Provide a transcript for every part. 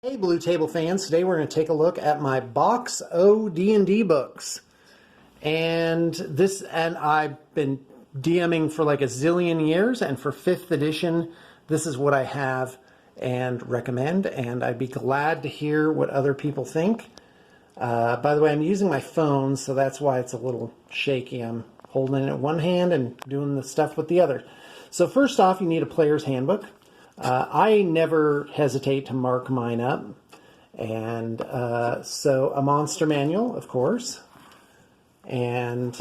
Hey Blue Table fans, today we're going to take a look at my Box O D&D books. And I've been DMing for like a zillion years, and for 5th edition, this is what I have and recommend, and I'd be glad to hear what other people think. By the way, I'm using my phone, so that's why it's a little shaky. I'm holding it in one hand and doing the stuff with the other. So first off, you need a player's handbook. I never hesitate to mark mine up. And so a monster manual, of course. And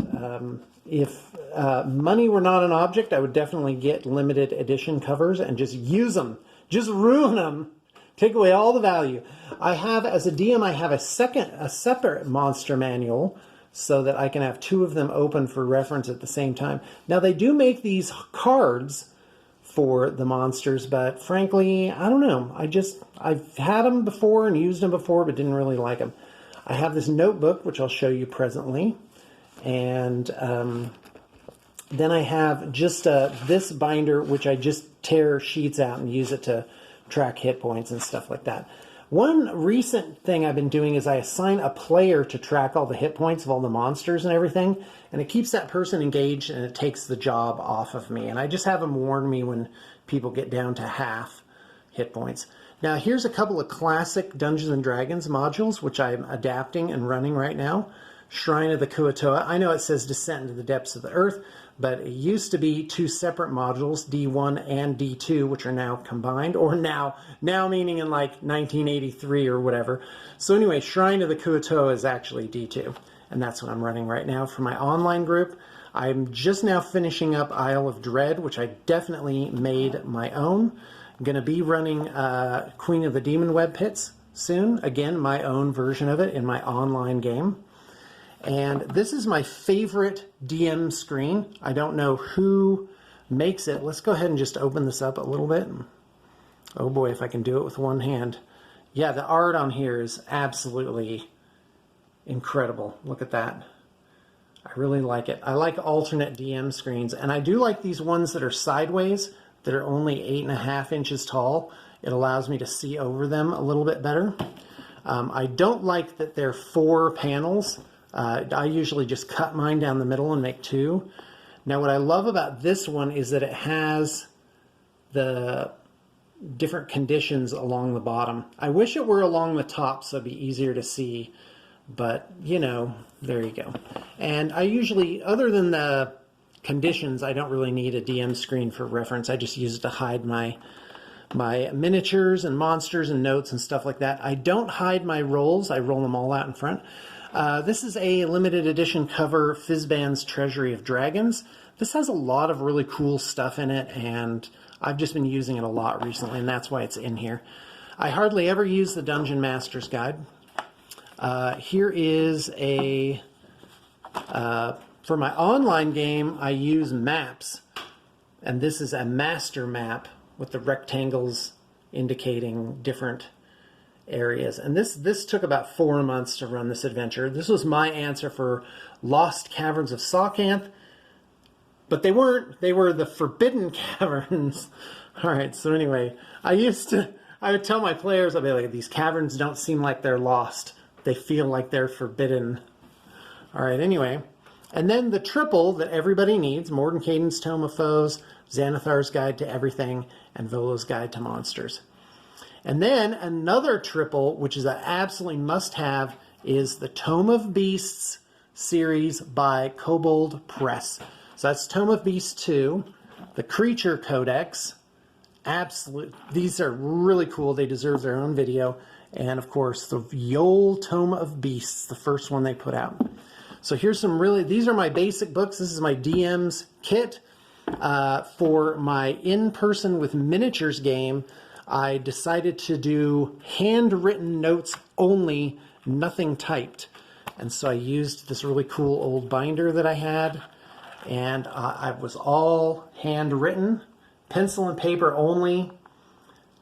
if money were not an object, I would definitely get limited edition covers and just use them. Just ruin them. Take away all the value. I have, as a DM, I have a separate monster manual so that I can have 2 of them open for reference at the same time. Now, they do make these cards for the monsters, but frankly, I don't know. I've had them before and used them before, but didn't really like them. I have this notebook, which I'll show you presently, and then I have just this binder, which I just tear sheets out and use it to track hit points and stuff like that. One recent thing I've been doing is I assign a player to track all the hit points of all the monsters and everything, and it keeps that person engaged and it takes the job off of me. And I just have them warn me when people get down to half hit points. Now here's a couple of classic Dungeons & Dragons modules, which I'm adapting and running right now. Shrine of the Kuatoa. I know it says Descent into the Depths of the Earth, but it used to be 2 separate modules, D1 and D2, which are now combined, or now meaning in like 1983 or whatever. So anyway, Shrine of the Kuatoa is actually D2, and that's what I'm running right now for my online group. I'm just now finishing up Isle of Dread, which I definitely made my own. I'm going to be running Queen of the Demon Web Pits soon. Again, my own version of it in my online game. And this is my favorite DM screen. I don't know who makes it. Let's go ahead and just open this up a little bit. Oh boy, if I can do it with one hand. Yeah, the art on here is absolutely incredible. Look at that. I really like it. I like alternate DM screens, and I do like these ones that are sideways, that are only 8.5 inches tall. It allows me to see over them a little bit better. I don't like that they're 4 panels. I usually just cut mine down the middle and make 2. Now what I love about this one is that it has the different conditions along the bottom. I wish it were along the top so it'd be easier to see, but you know, there you go. And I usually, other than the conditions, I don't really need a DM screen for reference. I just use it to hide my miniatures and monsters and notes and stuff like that. I don't hide my rolls. I roll them all out in front. This is a limited edition cover, Fizban's Treasury of Dragons. This has a lot of really cool stuff in it, and I've just been using it a lot recently, and that's why it's in here. I hardly ever use the Dungeon Master's Guide. Here is a, for my online game, I use maps, and this is a master map with the rectangles indicating different areas. And this took about 4 months to run this adventure. This was my answer for Lost Caverns of Saucanth, but they weren't. They were the Forbidden Caverns. All right, so anyway, I would tell my players, I'd be like, these caverns don't seem like they're lost. They feel like they're forbidden. All right, anyway. And then the triple that everybody needs, Mordenkainen's Tome of Foes, Xanathar's Guide to Everything, and Volo's Guide to Monsters. And then another triple, which is an absolutely must-have, is the Tome of Beasts series by Kobold Press. So that's Tome of Beasts 2, the Creature Codex. These are really cool. They deserve their own video. And of course, the Yol Tome of Beasts, the first one they put out. So here's some these are my basic books. This is my DM's kit. For my in-person with miniatures game, I decided to do handwritten notes only, nothing typed. And so I used this really cool old binder that I had, and I was all handwritten, pencil and paper only.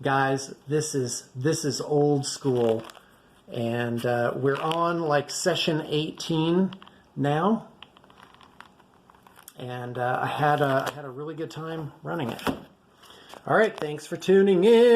Guys, this is old school, and we're on like session 18 now, and I had a really good time running it. All right, thanks for tuning in.